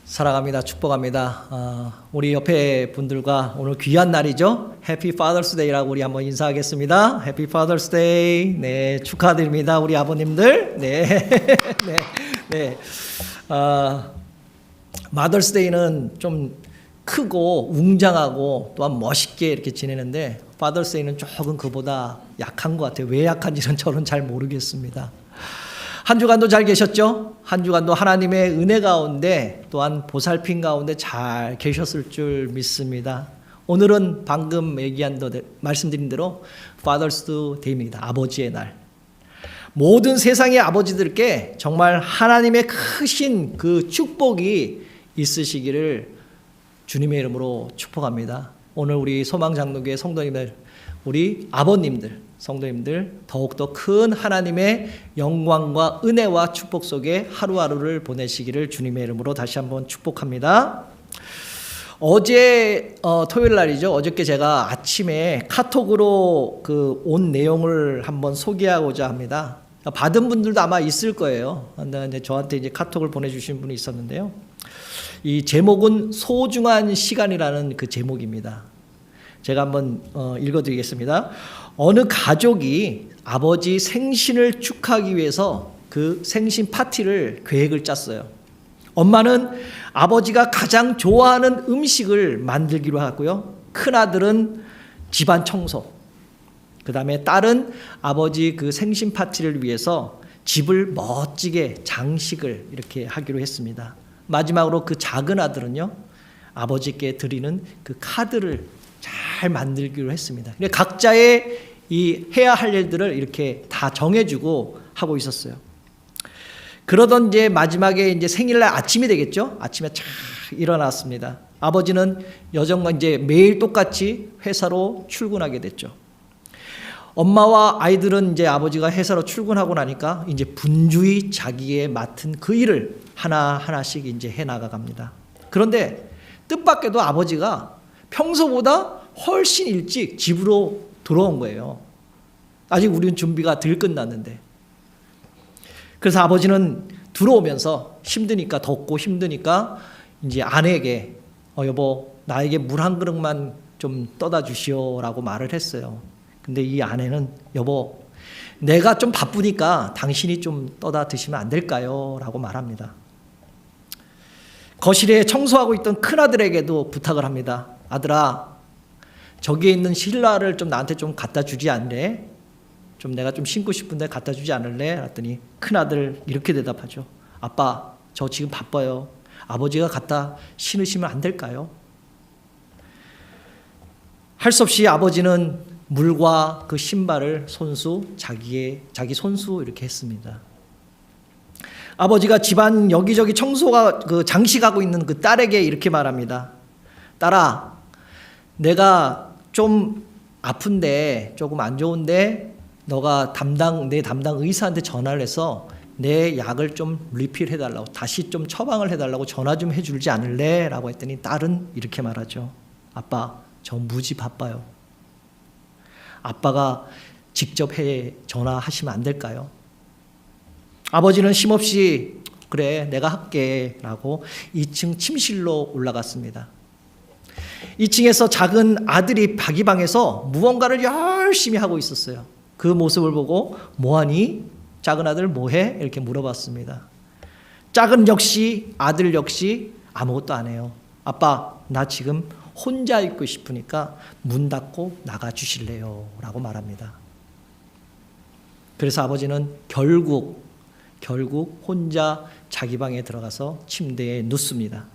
사랑합니다. 축복합니다. 우리 옆에 분들과 오늘 귀한 날이죠. 해피 파더스 데이라고 우리 한번 인사하겠습니다. 해피 파더스 데이. 네, 축하드립니다. 우리 아버님들. 네. 네. 네. 마더스 데이는 좀 크고 웅장하고 또한 멋있게 이렇게 지내는데 파더스 데이는 조금 그보다 약한 것 같아요. 왜 약한지는 저는 잘 모르겠습니다. 한 주간도 잘 계셨죠? 한 주간도 하나님의 은혜 가운데 또한 보살핌 가운데 잘 계셨을 줄 믿습니다. 오늘은 방금 말씀드린 대로 Father's Day입니다. 아버지의 날. 모든 세상의 아버지들께 정말 하나님의 크신 그 축복이 있으시기를 주님의 이름으로 축복합니다. 오늘 우리 소망장로교회 성도님들, 우리 아버님들, 성도님들 더욱더 큰 하나님의 영광과 은혜와 축복 속에 하루하루를 보내시기를 주님의 이름으로 다시 한번 축복합니다. 어제 토요일 날이죠. 어저께 제가 아침에 카톡으로 온 내용을 한번 소개하고자 합니다. 받은 분들도 아마 있을 거예요. 근데 저한테 이제 카톡을 보내주신 분이 있었는데요. 이 제목은 소중한 시간이라는 그 제목입니다. 제가 한번 읽어드리겠습니다. 어느 가족이 아버지 생신을 축하하기 위해서 그 생신 파티를 계획을 짰어요. 엄마는 아버지가 가장 좋아하는 음식을 만들기로 하고요. 큰아들은 집안 청소, 그 다음에 딸은 아버지 그 생신 파티를 위해서 집을 멋지게 장식을 이렇게 하기로 했습니다. 마지막으로 그 작은 아들은요, 아버지께 드리는 그 카드를 잘 만들기로 했습니다. 각자의 이 해야 할 일들을 이렇게 다 정해주고 하고 있었어요. 그러던 이제 마지막에 이제 생일날 아침이 되겠죠. 아침에 쫙 일어났습니다. 아버지는 여전과 이제 매일 똑같이 회사로 출근하게 됐죠. 엄마와 아이들은 이제 아버지가 회사로 출근하고 나니까 이제 분주히 자기의 맡은 그 일을 하나하나씩 이제 해 나가갑니다. 그런데 뜻밖에도 아버지가 평소보다 훨씬 일찍 집으로 들어온 거예요. 아직 우리는 준비가 덜 끝났는데. 그래서 아버지는 들어오면서 힘드니까, 덥고 힘드니까 이제 아내에게 여보, 나에게 물 한 그릇만 좀 떠다 주시오라고 말을 했어요. 근데 이 아내는 여보, 내가 좀 바쁘니까 당신이 좀 떠다 드시면 안 될까요? 라고 말합니다. 거실에 청소하고 있던 큰아들에게도 부탁을 합니다. 아들아, 저기에 있는 신라를 좀 나한테 좀 갖다 주지 않을래? 좀 내가 좀 신고 싶은데 갖다 주지 않을래? 그랬더니 큰아들 이렇게 대답하죠. 아빠, 저 지금 바빠요. 아버지가 갖다 신으시면 안 될까요? 할 수 없이 아버지는 물과 그 신발을 자기 손수 이렇게 했습니다. 아버지가 집안 여기저기 청소가 장식하고 있는 그 딸에게 이렇게 말합니다. 딸아, 내가 좀 아픈데 조금 안 좋은데 너가 내 담당 의사한테 전화를 해서 내 약을 좀 리필해달라고, 다시 좀 처방을 해달라고 전화 좀 해주지 않을래? 라고 했더니 딸은 이렇게 말하죠. 아빠, 저 무지 바빠요. 아빠가 직접 전화하시면 안 될까요? 아버지는 쉼없이 그래, 내가 할게 라고 2층 침실로 올라갔습니다. 2층에서 작은 아들이 자기방에서 무언가를 열심히 하고 있었어요. 그 모습을 보고 뭐하니? 작은 아들 뭐해? 이렇게 물어봤습니다. 아들 역시 아무것도 안 해요. 아빠, 나 지금 혼자 있고 싶으니까 문 닫고 나가 주실래요? 라고 말합니다. 그래서 아버지는 결국 혼자 자기 방에 들어가서 침대에 눕습니다.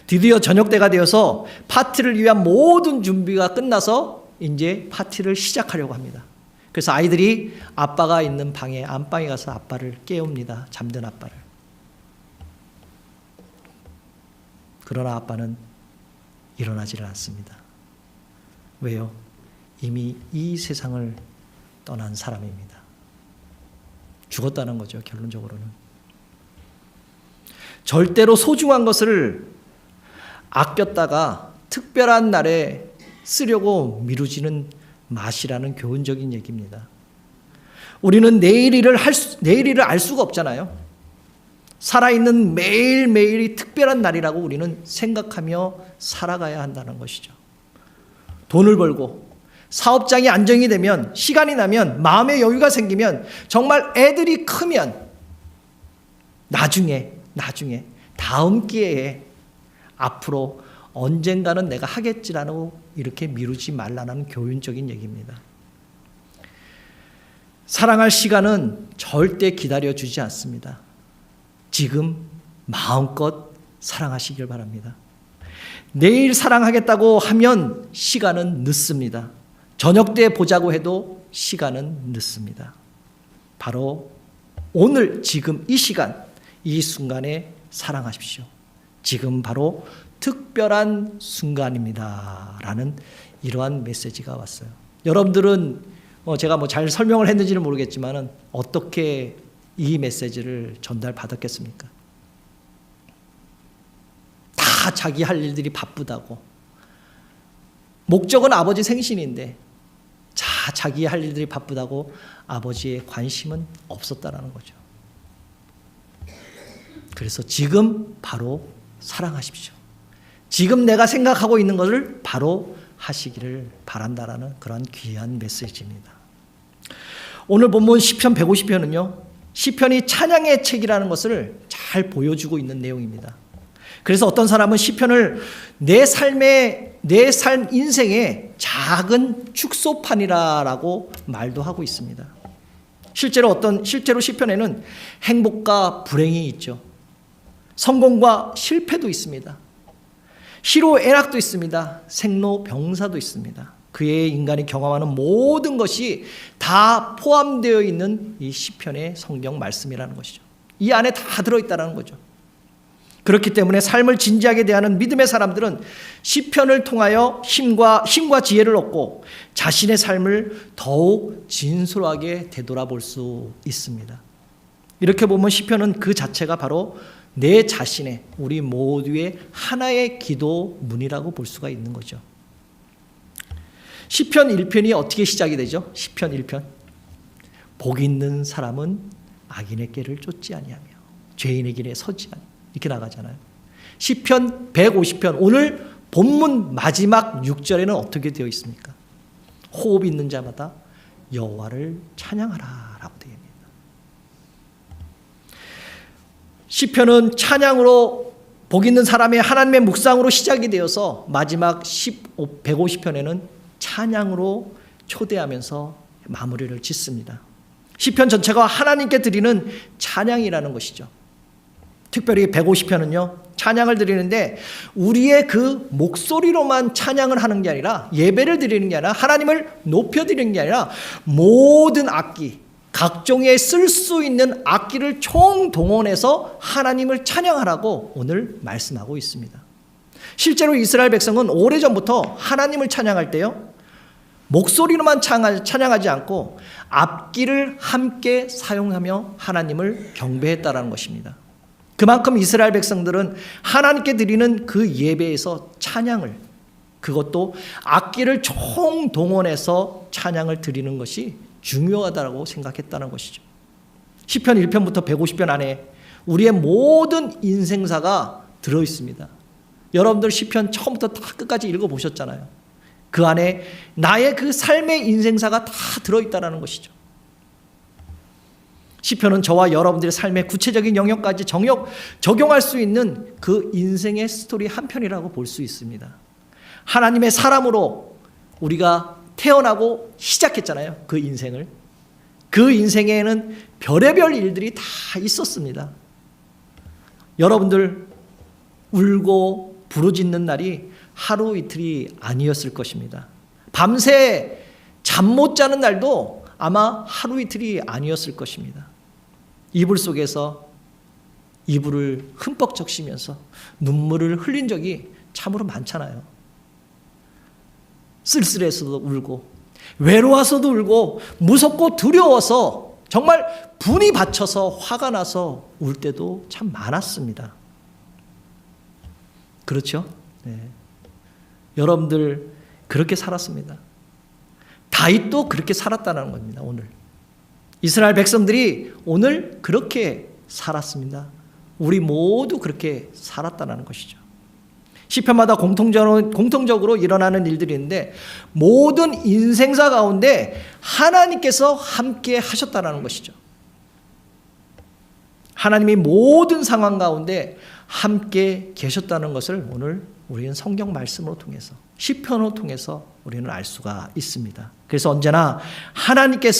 드디어 저녁 때가 되어서 파티를 위한 모든 준비가 끝나서 이제 파티를 시작하려고 합니다. 그래서 아이들이 아빠가 있는 방에 안방에 가서 아빠를 깨웁니다. 잠든 아빠를. 그러나 아빠는 일어나지를 않습니다. 왜요? 이미 이 세상을 떠난 사람입니다. 죽었다는 거죠, 결론적으로는. 절대로 소중한 것을 아꼈다가 특별한 날에 쓰려고 미루지는 마시라는 교훈적인 얘기입니다. 우리는 내일 일을 알 수가 없잖아요. 살아있는 매일매일이 특별한 날이라고 우리는 생각하며 살아가야 한다는 것이죠. 돈을 벌고 사업장이 안정이 되면, 시간이 나면, 마음의 여유가 생기면, 정말 애들이 크면 나중에 다음 기회에 앞으로 언젠가는 내가 하겠지라고 이렇게 미루지 말라는 교훈적인 얘기입니다. 사랑할 시간은 절대 기다려주지 않습니다. 지금 마음껏 사랑하시길 바랍니다. 내일 사랑하겠다고 하면 시간은 늦습니다. 저녁 때 보자고 해도 시간은 늦습니다. 바로 오늘 지금 이 시간, 이 순간에 사랑하십시오. 지금 바로 특별한 순간입니다. 라는 이러한 메시지가 왔어요. 여러분들은 제가 잘 설명을 했는지는 모르겠지만 어떻게 이 메시지를 전달받았겠습니까? 다 자기 할 일들이 바쁘다고. 목적은 아버지 생신인데 자기 할 일들이 바쁘다고 아버지의 관심은 없었다라는 거죠. 그래서 지금 바로 사랑하십시오. 지금 내가 생각하고 있는 것을 바로 하시기를 바란다라는 그런 귀한 메시지입니다. 오늘 본문 시편 150편은요. 시편이 찬양의 책이라는 것을 잘 보여주고 있는 내용입니다. 그래서 어떤 사람은 시편을 내 삶 인생의 작은 축소판이라고 말도 하고 있습니다. 실제로 시편에는 행복과 불행이 있죠. 성공과 실패도 있습니다. 희로애락도 있습니다. 생로병사도 있습니다. 그의 인간이 경험하는 모든 것이 다 포함되어 있는 이 시편의 성경 말씀이라는 것이죠. 이 안에 다 들어있다는 거죠. 그렇기 때문에 삶을 진지하게 대하는 믿음의 사람들은 시편을 통하여 힘과 지혜를 얻고 자신의 삶을 더욱 진솔하게 되돌아볼 수 있습니다. 이렇게 보면 시편은 그 자체가 바로 내 자신의, 우리 모두의 하나의 기도문이라고 볼 수가 있는 거죠. 시편 1편이 어떻게 시작이 되죠? 시편 1편. 복 있는 사람은 악인의 길을 쫓지 아니하며 죄인의 길에 서지 아니하며 이렇게 나가잖아요. 시편 150편 오늘 본문 마지막 6절에는 어떻게 되어 있습니까? 호흡 있는 자마다 여호와를 찬양하라 라고 되어 있습니다. 시편은 찬양으로 복 있는 사람의 하나님의 묵상으로 시작이 되어서 마지막 150편에는 찬양으로 초대하면서 마무리를 짓습니다. 시편 전체가 하나님께 드리는 찬양이라는 것이죠. 특별히 150편은요. 찬양을 드리는데 우리의 그 목소리로만 찬양을 하는 게 아니라 예배를 드리는 게 아니라 하나님을 높여드리는 게 아니라 모든 악기, 각종의 쓸 수 있는 악기를 총동원해서 하나님을 찬양하라고 오늘 말씀하고 있습니다. 실제로 이스라엘 백성은 오래전부터 하나님을 찬양할 때요. 목소리로만 찬양하지 않고 악기를 함께 사용하며 하나님을 경배했다라는 것입니다. 그만큼 이스라엘 백성들은 하나님께 드리는 그 예배에서 찬양을, 그것도 악기를 총동원해서 찬양을 드리는 것이 중요하다고 생각했다는 것이죠. 시편 1편부터 150편 안에 우리의 모든 인생사가 들어있습니다. 여러분들 시편 처음부터 다 끝까지 읽어보셨잖아요. 그 안에 나의 그 삶의 인생사가 다 들어있다는 것이죠. 시편은 저와 여러분들의 삶의 구체적인 영역까지 적용할 수 있는 그 인생의 스토리 한 편이라고 볼 수 있습니다. 하나님의 사람으로 우리가 태어나고 시작했잖아요. 그 인생을. 그 인생에는 별의별 일들이 다 있었습니다. 여러분들 울고 부르짖는 날이 하루 이틀이 아니었을 것입니다. 밤새 잠 못 자는 날도 아마 하루 이틀이 아니었을 것입니다. 이불 속에서 이불을 흠뻑 적시면서 눈물을 흘린 적이 참으로 많잖아요. 쓸쓸해서도 울고 외로워서도 울고 무섭고 두려워서 정말 분이 받쳐서 화가 나서 울 때도 참 많았습니다. 그렇죠? 네. 여러분들 그렇게 살았습니다. 다윗도 그렇게 살았다는 겁니다. 오늘 이스라엘 백성들이 오늘 그렇게 살았습니다. 우리 모두 그렇게 살았다는 것이죠. 시편마다 공통적으로 일어나는 일들이 있는데 모든 인생사 가운데 하나님께서 함께 하셨다는 것이죠. 하나님이 모든 상황 가운데 함께 계셨다는 것을 오늘 우리는 성경 말씀으로 통해서 시편으로 통해서 우리는 알 수가 있습니다. 그래서 언제나 하나님께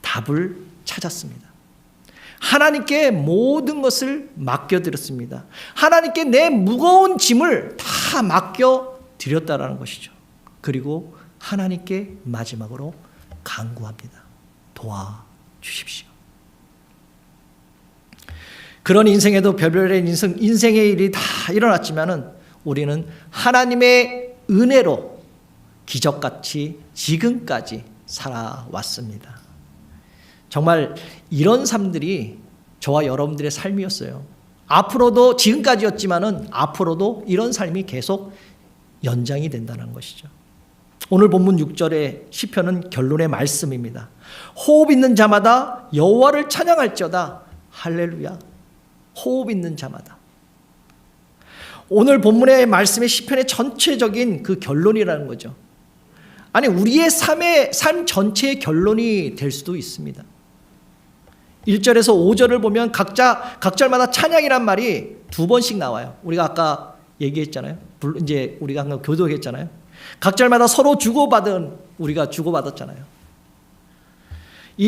답을 찾았습니다. 하나님께 모든 것을 맡겨드렸습니다. 하나님께 내 무거운 짐을 다 맡겨드렸다라는 것이죠. 그리고 하나님께 마지막으로 간구합니다. 도와주십시오. 그런 인생에도 별별의 인생의 일이 다 일어났지만은 우리는 하나님의 은혜로 기적같이 지금까지 살아왔습니다. 정말 이런 삶들이 저와 여러분들의 삶이었어요. 앞으로도 지금까지였지만은 앞으로도 이런 삶이 계속 연장이 된다는 것이죠. 오늘 본문 6절의 시편은 결론의 말씀입니다. 호흡 있는 자마다 여호와를 찬양할지어다. 할렐루야. 호흡 있는 자마다. 오늘 본문의 말씀의 시편의 전체적인 그 결론이라는 거죠. 아니 우리의 삶 전체의 결론이 될 수도 있습니다. 1절에서 5절을 보면 각절마다 찬양이란 말이 2번씩 나와요. 우리가 아까 얘기했잖아요. 이제 우리가 한번 교도했잖아요. 각절마다 서로 우리가 주고받았잖아요.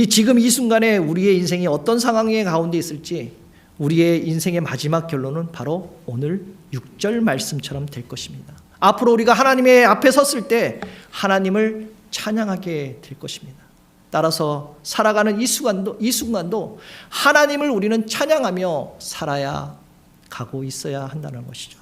지금 이 순간에 우리의 인생이 어떤 상황의 가운데 있을지 우리의 인생의 마지막 결론은 바로 오늘 6절 말씀처럼 될 것입니다. 앞으로 우리가 하나님의 앞에 섰을 때 하나님을 찬양하게 될 것입니다. 따라서 살아가는 이 순간도 하나님을 우리는 찬양하며 살아야 가고 있어야 한다는 것이죠.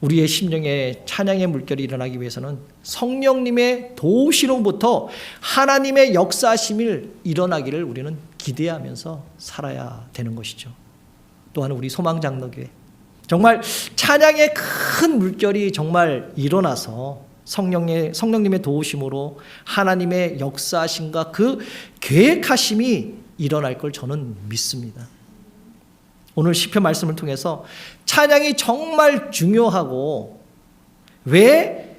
우리의 심령에 찬양의 물결이 일어나기 위해서는 성령님의 도우시롱부터 하나님의 역사하심을 일어나기를 우리는 기대하면서 살아야 되는 것이죠. 또한 우리 소망장로교회 정말 찬양의 큰 물결이 정말 일어나서 성령님의 도우심으로 하나님의 역사하심과 그 계획하심이 일어날 걸 저는 믿습니다. 오늘 시편 말씀을 통해서 찬양이 정말 중요하고 왜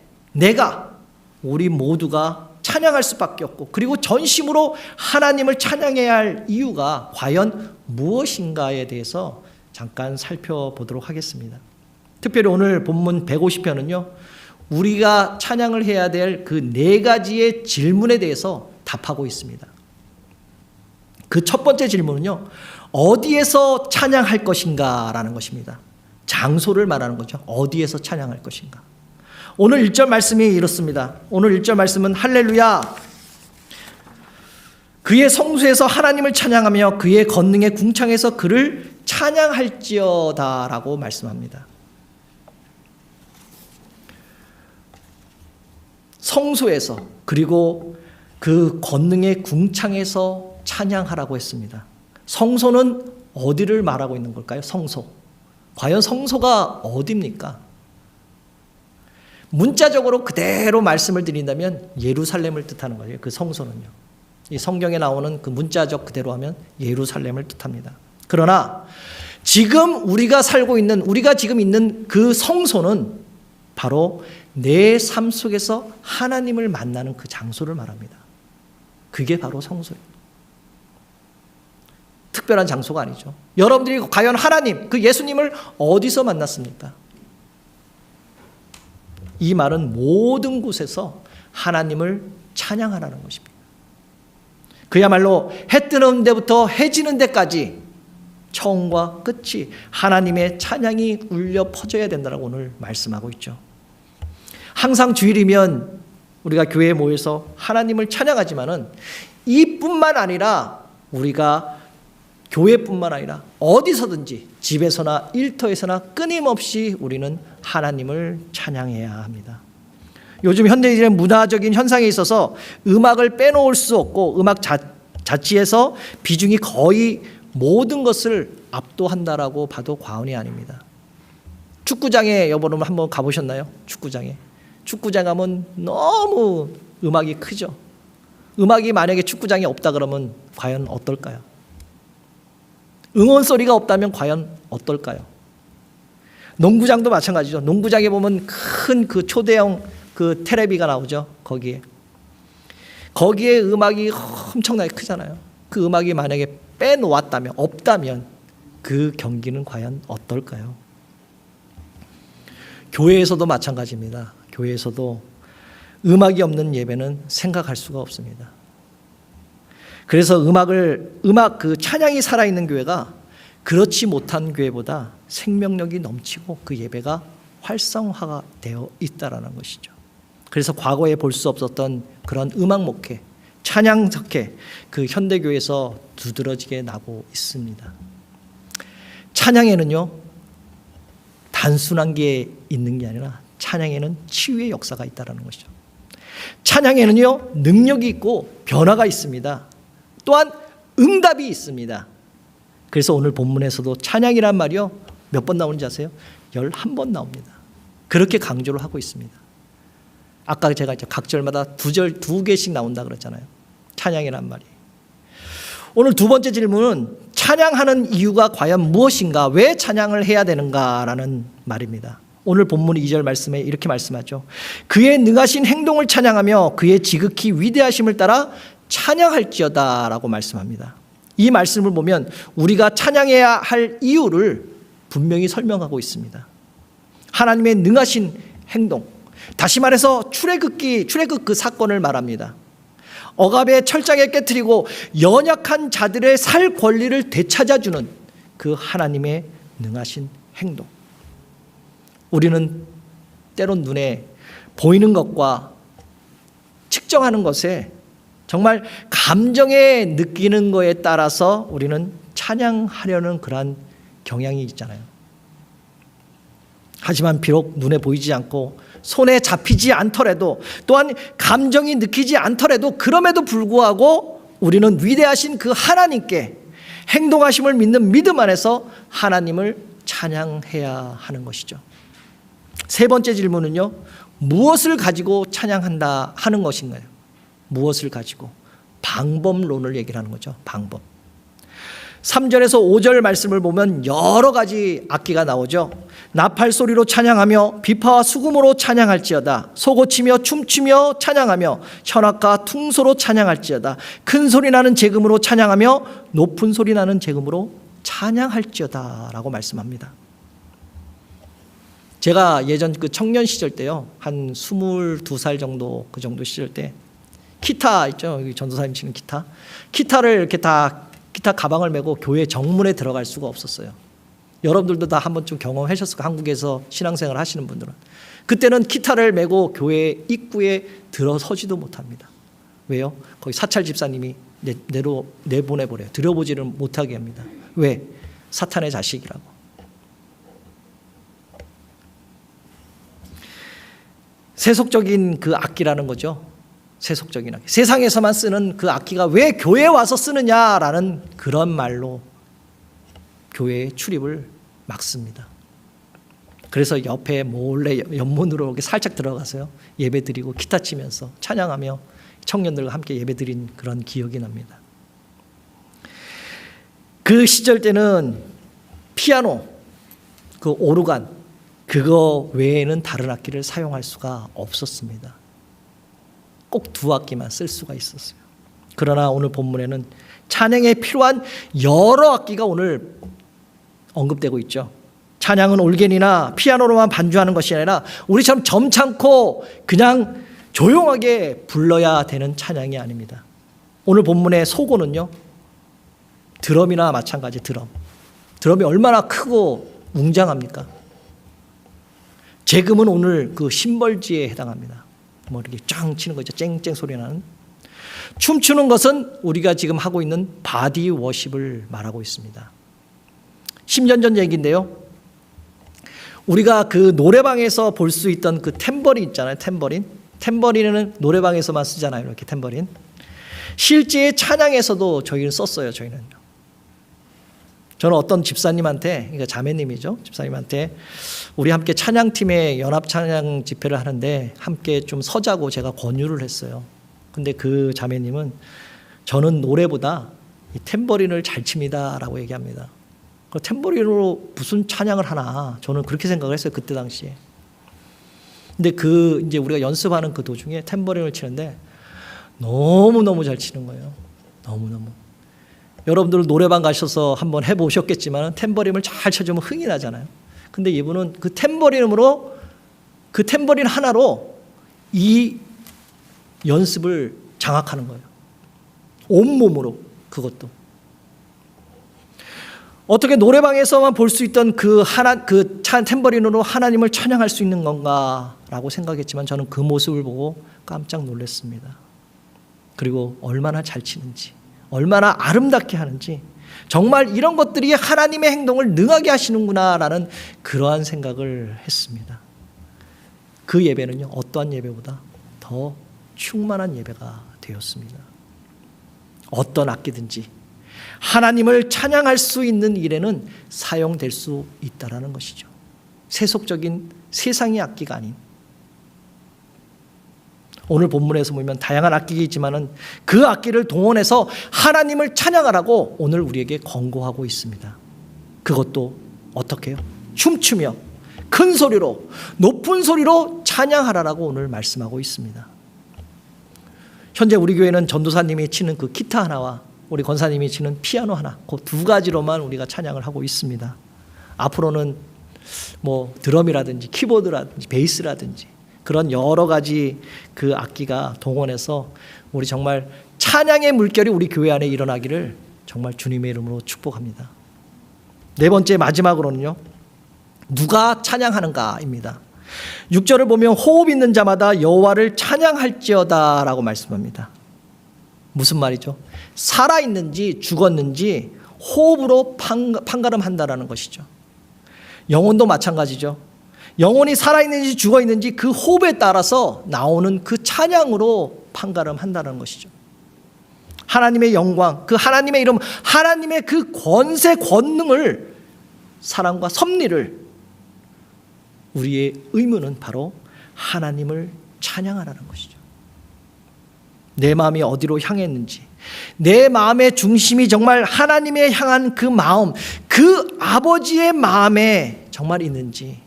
우리 모두가 찬양할 수밖에 없고 그리고 전심으로 하나님을 찬양해야 할 이유가 과연 무엇인가에 대해서 잠깐 살펴보도록 하겠습니다. 특별히 오늘 본문 150편은요. 우리가 찬양을 해야 될 그 4가지의 질문에 대해서 답하고 있습니다. 그 첫 번째 질문은요. 어디에서 찬양할 것인가 라는 것입니다. 장소를 말하는 거죠. 어디에서 찬양할 것인가. 오늘 1절 말씀이 이렇습니다. 오늘 1절 말씀은 할렐루야. 그의 성소에서 하나님을 찬양하며 그의 권능의 궁창에서 그를 찬양할지어다 라고 말씀합니다. 성소에서 그리고 그 권능의 궁창에서 찬양하라고 했습니다. 성소는 어디를 말하고 있는 걸까요? 성소. 과연 성소가 어디입니까? 문자적으로 그대로 말씀을 드린다면 예루살렘을 뜻하는 거예요. 그 성소는요. 이 성경에 나오는 그 문자적 그대로 하면 예루살렘을 뜻합니다. 그러나 지금 우리가 지금 있는 그 성소는 바로 내 삶 속에서 하나님을 만나는 그 장소를 말합니다. 그게 바로 성소예요. 특별한 장소가 아니죠. 여러분들이 과연 하나님, 그 예수님을 어디서 만났습니까? 이 말은 모든 곳에서 하나님을 찬양하라는 것입니다. 그야말로 해 뜨는 데부터 해 지는 데까지 처음과 끝이 하나님의 찬양이 울려 퍼져야 된다고 오늘 말씀하고 있죠. 항상 주일이면 우리가 교회에 모여서 하나님을 찬양하지만은 이뿐만 아니라 우리가 교회뿐만 아니라 어디서든지 집에서나 일터에서나 끊임없이 우리는 하나님을 찬양해야 합니다. 요즘 현대인의 문화적인 현상에 있어서 음악을 빼놓을 수 없고 음악 자체에서 비중이 거의 모든 것을 압도한다라고 봐도 과언이 아닙니다. 축구장에 여러분 한번 가보셨나요? 축구장 가면 너무 음악이 크죠. 음악이 만약에 축구장에 없다 그러면 과연 어떨까요? 응원 소리가 없다면 과연 어떨까요? 농구장도 마찬가지죠. 농구장에 보면 큰 그 초대형 그 테레비가 나오죠. 거기에 음악이 엄청나게 크잖아요. 그 음악이 만약에 빼놓았다면, 없다면 그 경기는 과연 어떨까요? 교회에서도 마찬가지입니다. 교회에서도 음악이 없는 예배는 생각할 수가 없습니다. 그래서 그 찬양이 살아있는 교회가 그렇지 못한 교회보다 생명력이 넘치고 그 예배가 활성화가 되어 있다라는 것이죠. 그래서 과거에 볼 수 없었던 그런 음악 목회, 찬양 석회, 그 현대교회에서 두드러지게 나고 있습니다. 찬양에는요, 단순한 게 있는 게 아니라 찬양에는 치유의 역사가 있다는 것이죠. 찬양에는요, 능력이 있고 변화가 있습니다. 또한 응답이 있습니다. 그래서 오늘 본문에서도 찬양이란 말이요, 몇 번 나오는지 아세요? 11번 나옵니다. 그렇게 강조를 하고 있습니다. 아까 제가 이제 각 절마다 두 개씩 나온다 그랬잖아요. 찬양이란 말이. 오늘 두 번째 질문은 찬양하는 이유가 과연 무엇인가? 왜 찬양을 해야 되는가라는 말입니다. 오늘 본문 2절 말씀에 이렇게 말씀하죠. 그의 능하신 행동을 찬양하며 그의 지극히 위대하심을 따라 찬양할지어다 라고 말씀합니다. 이 말씀을 보면 우리가 찬양해야 할 이유를 분명히 설명하고 있습니다. 하나님의 능하신 행동, 다시 말해서 출애굽 그 사건을 말합니다. 억압의 철장에 깨트리고 연약한 자들의 살 권리를 되찾아주는 그 하나님의 능하신 행동. 우리는 때론 눈에 보이는 것과 측정하는 것에 정말 감정에 느끼는 것에 따라서 우리는 찬양하려는 그러한 경향이 있잖아요. 하지만 비록 눈에 보이지 않고 손에 잡히지 않더라도, 또한 감정이 느끼지 않더라도, 그럼에도 불구하고 우리는 위대하신 그 하나님께 행동하심을 믿는 믿음 안에서 하나님을 찬양해야 하는 것이죠. 세 번째 질문은요, 무엇을 가지고 찬양한다 하는 것인가요? 무엇을 가지고? 방법론을 얘기를 하는 거죠. 방법. 3절에서 5절 말씀을 보면 여러 가지 악기가 나오죠. 나팔 소리로 찬양하며 비파와 수금으로 찬양할지어다. 소고치며 춤추며 찬양하며 현악과 퉁소로 찬양할지어다. 큰 소리 나는 재금으로 찬양하며 높은 소리 나는 재금으로 찬양할지어다 라고 말씀합니다. 제가 예전 그 청년 시절 때요, 한 22살 정도, 그 정도 시절 때 기타 있죠, 전도사님 치는 기타를 이렇게 기타 가방을 메고 교회 정문에 들어갈 수가 없었어요. 여러분들도 다 한 번쯤 경험하셨을 거예요. 한국에서 신앙생활 하시는 분들은. 그때는 기타를 메고 교회 입구에 들어서지도 못합니다. 왜요? 거기 사찰 집사님이 내보내버려요. 들어보지를 못하게 합니다. 왜? 사탄의 자식이라고. 세속적인 그 악기라는 거죠. 세속적인 악기. 세상에서만 쓰는 그 악기가 왜 교회에 와서 쓰느냐라는 그런 말로 교회의 출입을 막습니다. 그래서 옆에 몰래 옆문으로 이렇게 살짝 들어가서요, 예배 드리고 기타 치면서 찬양하며 청년들과 함께 예배 드린 그런 기억이 납니다. 그 시절 때는 피아노, 그 오르간, 그거 외에는 다른 악기를 사용할 수가 없었습니다. 꼭 두 악기만 쓸 수가 있었어요. 그러나 오늘 본문에는 찬양에 필요한 여러 악기가 오늘 언급되고 있죠. 찬양은 올겐이나 피아노로만 반주하는 것이 아니라 우리처럼 점잖고 그냥 조용하게 불러야 되는 찬양이 아닙니다. 오늘 본문의 소고는요, 드럼이나 마찬가지. 드럼이 얼마나 크고 웅장합니까? 재금은 오늘 그 심벌지에 해당합니다. 뭐 이렇게 짱 치는 거죠. 쨍쨍 소리 나는. 춤추는 것은 우리가 지금 하고 있는 바디 워십을 말하고 있습니다. 10년 전 얘기인데요, 우리가 그 노래방에서 볼 수 있던 그 탬버린 있잖아요. 탬버린은 노래방에서만 쓰잖아요. 이렇게 탬버린. 실제 찬양에서도 저희는 썼어요. 저는 어떤 집사님한테, 그러니까 자매님이죠, 집사님한테 우리 함께 찬양팀의 연합 찬양 집회를 하는데 함께 좀 서자고 제가 권유를 했어요. 근데 그 자매님은 저는 노래보다 이 탬버린을 잘 칩니다라고 얘기합니다. 그 탬버린으로 무슨 찬양을 하나, 저는 그렇게 생각을 했어요, 그때 당시에. 근데 이제 우리가 연습하는 그 도중에 탬버린을 치는데 너무너무 잘 치는 거예요. 너무너무. 여러분들 노래방 가셔서 한번 해보셨겠지만 탬버린을 잘 쳐주면 흥이 나잖아요. 근데 이분은 그 탬버린 하나로 이 연습을 장악하는 거예요. 온몸으로. 그것도. 어떻게 노래방에서만 볼 수 있던 그 탬버린으로 하나님을 찬양할 수 있는 건가라고 생각했지만 저는 그 모습을 보고 깜짝 놀랐습니다. 그리고 얼마나 잘 치는지, 얼마나 아름답게 하는지, 정말 이런 것들이 하나님의 행동을 능하게 하시는구나라는 그러한 생각을 했습니다. 그 예배는요, 어떠한 예배보다 더 충만한 예배가 되었습니다. 어떤 악기든지 하나님을 찬양할 수 있는 일에는 사용될 수 있다라는 것이죠. 세속적인 세상의 악기가 아닌. 오늘 본문에서 보면 다양한 악기가 있지만은 그 악기를 동원해서 하나님을 찬양하라고 오늘 우리에게 권고하고 있습니다. 그것도 어떻게 해요? 춤추며 큰 소리로, 높은 소리로 찬양하라라고 오늘 말씀하고 있습니다. 현재 우리 교회는 전도사님이 치는 그 기타 하나와 우리 권사님이 치는 피아노 하나, 그 두 가지로만 우리가 찬양을 하고 있습니다. 앞으로는 뭐 드럼이라든지 키보드라든지 베이스라든지 그런 여러 가지 그 악기가 동원해서 우리 정말 찬양의 물결이 우리 교회 안에 일어나기를 정말 주님의 이름으로 축복합니다. 네 번째, 마지막으로는요, 누가 찬양하는가입니다. 6절을 보면 호흡 있는 자마다 여호와를 찬양할지어다 라고 말씀합니다. 무슨 말이죠? 살아있는지 죽었는지 호흡으로 판가름한다라는 것이죠. 영혼도 마찬가지죠. 영혼이 살아있는지 죽어있는지 그 호흡에 따라서 나오는 그 찬양으로 판가름한다는 것이죠. 하나님의 영광, 그 하나님의 이름, 하나님의 그 권세, 권능을, 사랑과 섭리를, 우리의 의무는 바로 하나님을 찬양하라는 것이죠. 내 마음이 어디로 향했는지, 내 마음의 중심이 정말 하나님에 향한 그 마음, 그 아버지의 마음에 정말 있는지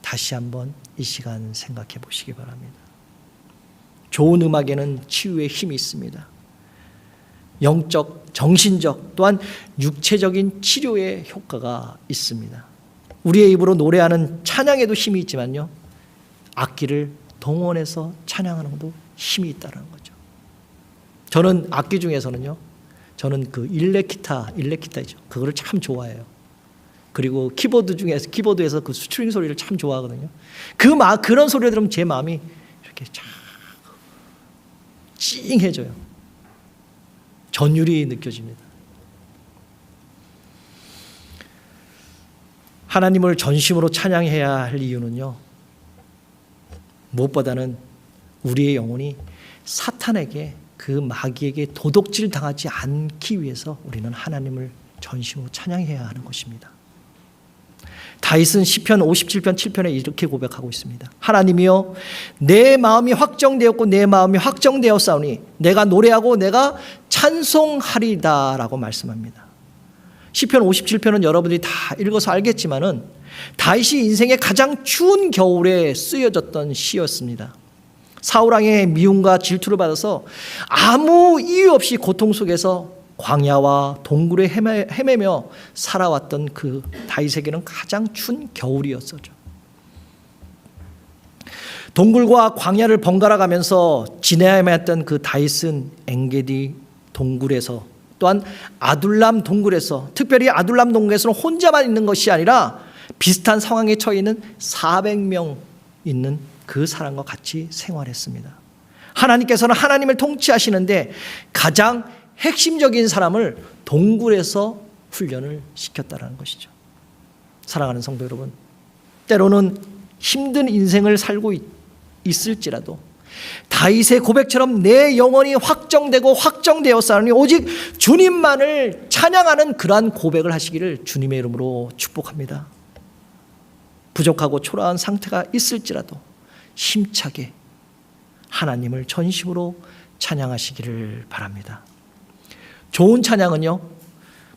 다시 한번 이 시간 생각해 보시기 바랍니다. 좋은 음악에는 치유의 힘이 있습니다. 영적, 정신적, 또한 육체적인 치료의 효과가 있습니다. 우리의 입으로 노래하는 찬양에도 힘이 있지만요, 악기를 동원해서 찬양하는 것도 힘이 있다는 거죠. 저는 악기 중에서는요, 저는 그 일렉기타이죠. 그거를 참 좋아해요. 그리고 키보드에서 그 스트링 소리를 참 좋아하거든요. 그런 소리를 들으면 제 마음이 이렇게 쫙 찡해져요. 전율이 느껴집니다. 하나님을 전심으로 찬양해야 할 이유는요, 무엇보다는 우리의 영혼이 사탄에게, 그 마귀에게 도둑질 당하지 않기 위해서 우리는 하나님을 전심으로 찬양해야 하는 것입니다. 다윗은 시편 57편 7편에 이렇게 고백하고 있습니다. 하나님이여, 내 마음이 확정되었고 내 마음이 확정되었사오니 내가 노래하고 내가 찬송하리다 라고 말씀합니다. 시편 57편은 여러분들이 다 읽어서 알겠지만은 다윗이 인생의 가장 추운 겨울에 쓰여졌던 시였습니다. 사울왕의 미움과 질투를 받아서 아무 이유 없이 고통 속에서 광야와 동굴에 헤매며 살아왔던 그 다윗에게는 가장 추운 겨울이었었죠. 동굴과 광야를 번갈아 가면서 지내야만 했던 그 다윗은 엥게디 동굴에서, 또한 아둘람 동굴에서, 특별히 아둘람 동굴에서는 혼자만 있는 것이 아니라 비슷한 상황에 처해 있는 400명 있는 그 사람과 같이 생활했습니다. 하나님께서는 하나님을 통치하시는데 가장 핵심적인 사람을 동굴에서 훈련을 시켰다는 것이죠. 사랑하는 성도 여러분, 때로는 힘든 인생을 살고 있을지라도 다윗의 고백처럼 내 영혼이 확정되고 확정되었사오니 오직 주님만을 찬양하는 그러한 고백을 하시기를 주님의 이름으로 축복합니다. 부족하고 초라한 상태가 있을지라도 힘차게 하나님을 전심으로 찬양하시기를 바랍니다. 좋은 찬양은요,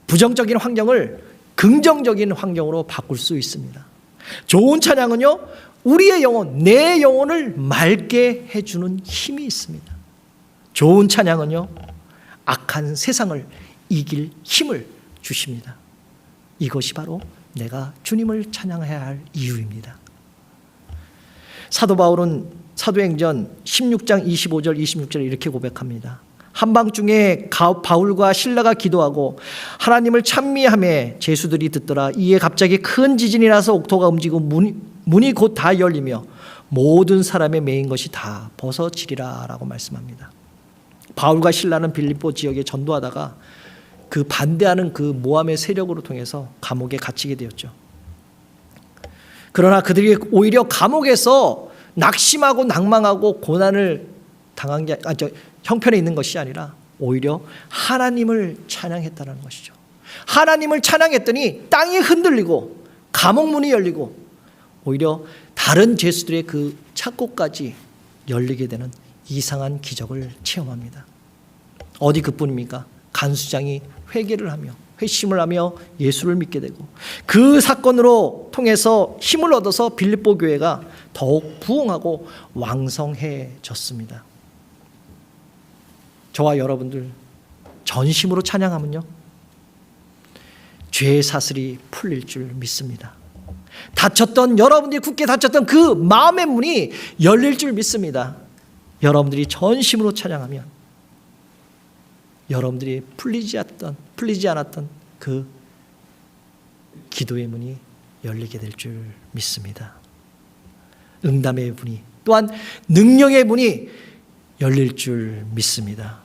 부정적인 환경을 긍정적인 환경으로 바꿀 수 있습니다. 좋은 찬양은요, 우리의 영혼, 내 영혼을 맑게 해주는 힘이 있습니다. 좋은 찬양은요, 악한 세상을 이길 힘을 주십니다. 이것이 바로 내가 주님을 찬양해야 할 이유입니다. 사도 바울은 사도행전 16장 25절 26절에 이렇게 고백합니다. 한밤중에 바울과 실라가 기도하고 하나님을 찬미하며 제수들이 듣더라. 이에 갑자기 큰 지진이 나서 옥토가 움직이고 문이 곧 다 열리며 모든 사람의 매인 것이 다 벗어지리라 라고 말씀합니다. 바울과 실라는 빌립보 지역에 전도하다가 그 반대하는 그 모함의 세력으로 통해서 감옥에 갇히게 되었죠. 그러나 그들이 오히려 감옥에서 낙심하고 낭망하고 고난을 당한 게 형편에 있는 것이 아니라 오히려 하나님을 찬양했다는 것이죠. 하나님을 찬양했더니 땅이 흔들리고 감옥문이 열리고 오히려 다른 죄수들의 그 창고까지 열리게 되는 이상한 기적을 체험합니다. 어디 그뿐입니까? 간수장이 회개를 하며 회심을 하며 예수를 믿게 되고 그 사건으로 통해서 힘을 얻어서 빌립보 교회가 더욱 부흥하고 왕성해졌습니다. 저와 여러분들 전심으로 찬양하면요, 죄의 사슬이 풀릴 줄 믿습니다. 닫혔던, 여러분들이 굳게 닫혔던 그 마음의 문이 열릴 줄 믿습니다. 여러분들이 전심으로 찬양하면 여러분들이 풀리지 않았던 그 기도의 문이 열리게 될 줄 믿습니다. 응답의 문이, 또한 능력의 문이 열릴 줄 믿습니다.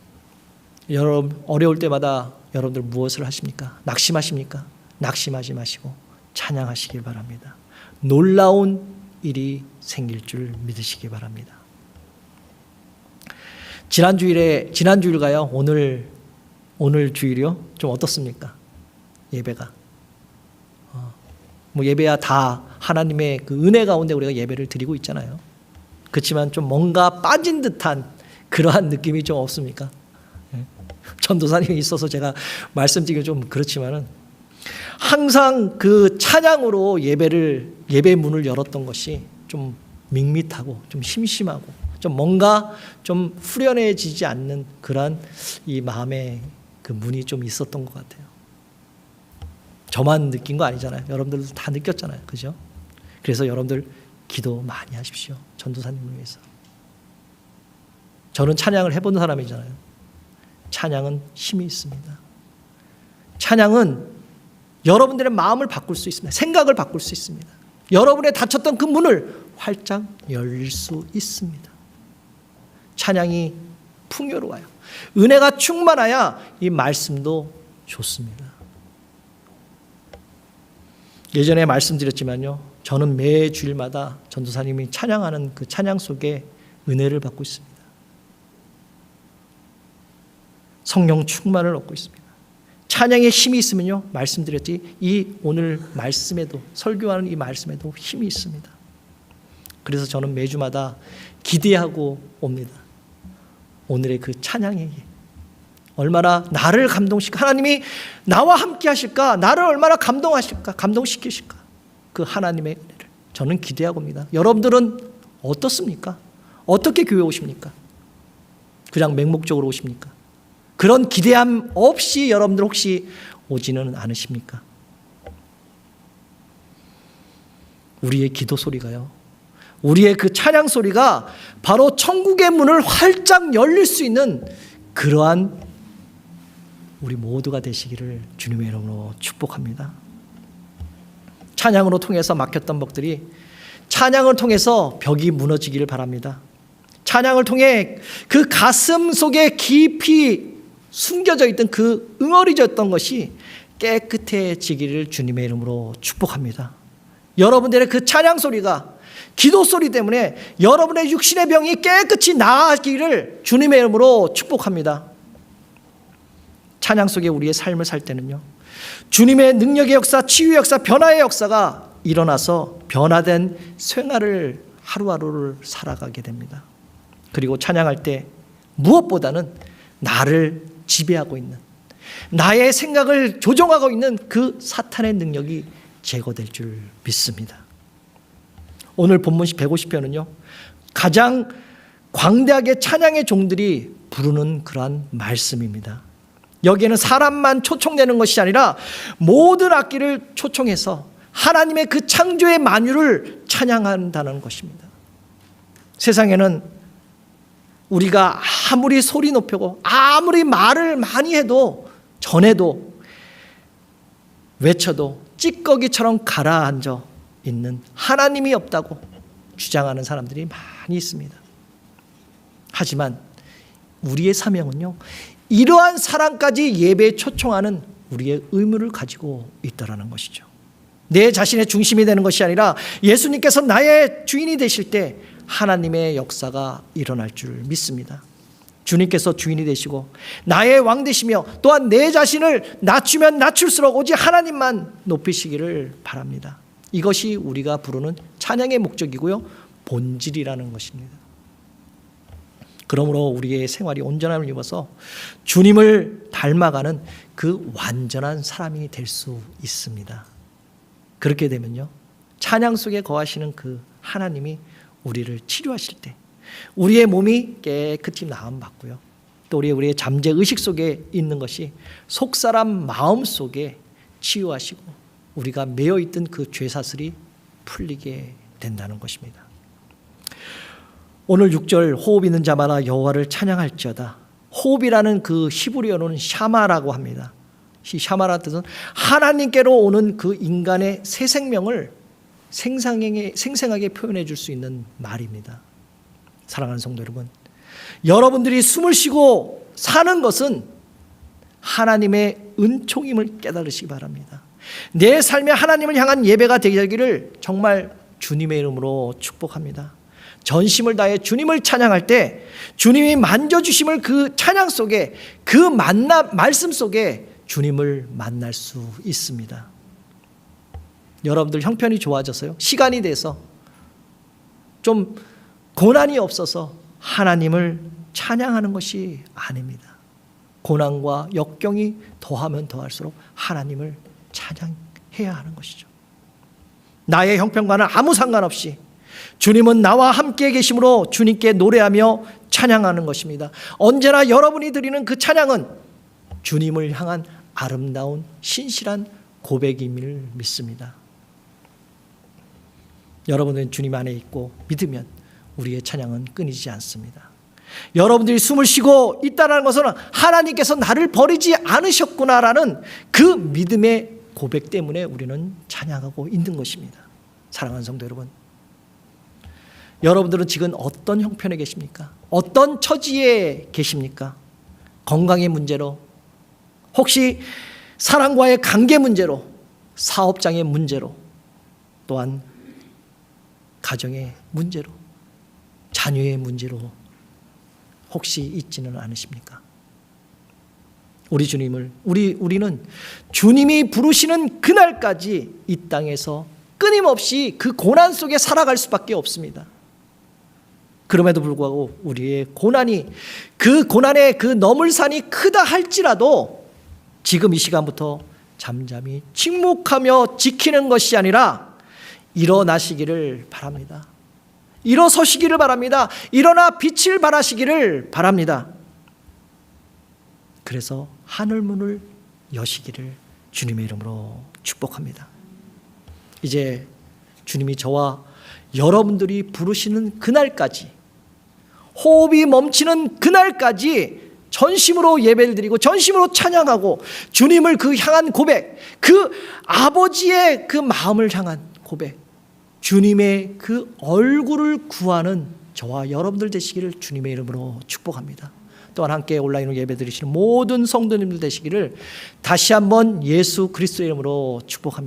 여러분 어려울 때마다 여러분들 무엇을 하십니까? 낙심하십니까? 낙심하지 마시고 찬양하시길 바랍니다. 놀라운 일이 생길 줄 믿으시기 바랍니다. 지난 주일가요, 오늘 주일이요? 좀 어떻습니까? 예배가. 예배야 다 하나님의 그 은혜 가운데 우리가 예배를 드리고 있잖아요. 그렇지만 좀 뭔가 빠진 듯한 그러한 느낌이 좀 없습니까? 전도사님이 있어서 제가 말씀드리기 좀 그렇지만은 항상 그 찬양으로 예배 문을 열었던 것이 좀 밋밋하고 좀 심심하고 좀 뭔가 좀 후련해지지 않는 그러한 이 마음의 그 문이 좀 있었던 것 같아요. 저만 느낀 거 아니잖아요. 여러분들도 다 느꼈잖아요. 그죠? 그래서 여러분들 기도 많이 하십시오. 전도사님을 위해서. 저는 찬양을 해본 사람이잖아요. 찬양은 힘이 있습니다. 찬양은 여러분들의 마음을 바꿀 수 있습니다. 생각을 바꿀 수 있습니다. 여러분의 닫혔던 그 문을 활짝 열릴 수 있습니다. 찬양이 풍요로워요. 은혜가 충만해야 이 말씀도 좋습니다. 예전에 말씀드렸지만요, 저는 매 주일마다 전도사님이 찬양하는 그 찬양 속에 은혜를 받고 있습니다. 성령 충만을 얻고 있습니다. 찬양에 힘이 있으면요, 말씀드렸지, 이 오늘 말씀에도, 설교하는 이 말씀에도 힘이 있습니다. 그래서 저는 매주마다 기대하고 옵니다. 오늘의 그 찬양에게 얼마나 나를 하나님이 나와 함께 하실까, 나를 얼마나 감동시키실까, 그 하나님의 은혜를 저는 기대하고 옵니다. 여러분들은 어떻습니까? 어떻게 교회 오십니까? 그냥 맹목적으로 오십니까? 그런 기대함 없이 여러분들 혹시 오지는 않으십니까? 우리의 기도 소리가요, 우리의 그 찬양 소리가 바로 천국의 문을 활짝 열릴 수 있는 그러한 우리 모두가 되시기를 주님의 이름으로 축복합니다. 찬양으로 통해서 막혔던 벽들이, 찬양을 통해서 벽이 무너지기를 바랍니다. 찬양을 통해 그 가슴 속에 깊이 숨겨져 있던 그 응어리졌던 것이 깨끗해지기를 주님의 이름으로 축복합니다. 여러분들의 그 찬양 소리가, 기도 소리 때문에 여러분의 육신의 병이 깨끗이 나아지기를 주님의 이름으로 축복합니다. 찬양 속에 우리의 삶을 살 때는요, 주님의 능력의 역사, 치유의 역사, 변화의 역사가 일어나서 변화된 생활을 하루하루를 살아가게 됩니다. 그리고 찬양할 때 무엇보다는 나를 지배하고 있는, 나의 생각을 조종하고 있는 그 사탄의 능력이 제거될 줄 믿습니다. 오늘 본문 150편은요, 가장 광대하게 찬양의 종들이 부르는 그러한 말씀입니다. 여기에는 사람만 초청되는 것이 아니라 모든 악기를 초청해서 하나님의 그 창조의 만유를 찬양한다는 것입니다. 세상에는 우리가 아무리 소리 높이고 아무리 말을 많이 해도 전해도 외쳐도 찌꺼기처럼 가라앉아 있는 하나님이 없다고 주장하는 사람들이 많이 있습니다. 하지만 우리의 사명은요, 이러한 사람까지 예배에 초청하는 우리의 의무를 가지고 있다는 것이죠. 내 자신의 중심이 되는 것이 아니라 예수님께서 나의 주인이 되실 때 하나님의 역사가 일어날 줄 믿습니다. 주님께서 주인이 되시고 나의 왕 되시며 또한 내 자신을 낮추면 낮출수록 오직 하나님만 높이시기를 바랍니다. 이것이 우리가 부르는 찬양의 목적이고요, 본질이라는 것입니다. 그러므로 우리의 생활이 온전함을 입어서 주님을 닮아가는 그 완전한 사람이 될 수 있습니다. 그렇게 되면요, 찬양 속에 거하시는 그 하나님이 우리를 치료하실 때 우리의 몸이 깨끗이 나음받고요, 또 우리의 잠재 의식 속에 있는 것이 속사람 마음 속에 치유하시고 우리가 매여있던 그 죄사슬이 풀리게 된다는 것입니다. 오늘 6절 호흡 있는 자마다 여호와를 찬양할지어다. 호흡이라는 그 히브리어로는 샤마라고 합니다. 이 샤마라는 뜻은 하나님께로 오는 그 인간의 새 생명을 생생하게 표현해 줄 수 있는 말입니다. 사랑하는 성도 여러분, 여러분들이 숨을 쉬고 사는 것은 하나님의 은총임을 깨달으시기 바랍니다. 내 삶에 하나님을 향한 예배가 되기를 정말 주님의 이름으로 축복합니다. 전심을 다해 주님을 찬양할 때 주님이 만져주심을 그 찬양 속에, 그 말씀 속에 주님을 만날 수 있습니다. 여러분들 형편이 좋아져서요, 시간이 돼서 좀 고난이 없어서 하나님을 찬양하는 것이 아닙니다. 고난과 역경이 더하면 더할수록 하나님을 찬양해야 하는 것이죠. 나의 형편과는 아무 상관없이 주님은 나와 함께 계심으로 주님께 노래하며 찬양하는 것입니다. 언제나 여러분이 드리는 그 찬양은 주님을 향한 아름다운 신실한 고백임을 믿습니다. 여러분은 주님 안에 있고 믿으면 우리의 찬양은 끊이지 않습니다. 여러분들이 숨을 쉬고 있다는 것은 하나님께서 나를 버리지 않으셨구나라는 그 믿음의 고백 때문에 우리는 찬양하고 있는 것입니다. 사랑하는 성도 여러분, 여러분들은 지금 어떤 형편에 계십니까? 어떤 처지에 계십니까? 건강의 문제로, 혹시 사랑과의 관계 문제로, 사업장의 문제로, 또한 가정의 문제로, 자녀의 문제로 혹시 있지는 않으십니까? 우리는 주님이 부르시는 그날까지 이 땅에서 끊임없이 그 고난 속에 살아갈 수밖에 없습니다. 그럼에도 불구하고 우리의 고난이, 그 고난의 그 넘을 산이 크다 할지라도 지금 이 시간부터 잠잠히 침묵하며 지키는 것이 아니라 일어나시기를 바랍니다. 일어서시기를 바랍니다. 일어나 빛을 발하시기를 바랍니다. 그래서 하늘문을 여시기를 주님의 이름으로 축복합니다. 이제 주님이 저와 여러분들이 부르시는 그날까지, 호흡이 멈추는 그날까지 전심으로 예배를 드리고 전심으로 찬양하고 주님을 그 향한 고백, 그 아버지의 그 마음을 향한 고백, 주님의 그 얼굴을 구하는 저와 여러분들 되시기를 주님의 이름으로 축복합니다. 또한 함께 온라인으로 예배 드리시는 모든 성도님들 되시기를 다시 한번 예수 그리스도의 이름으로 축복합니다.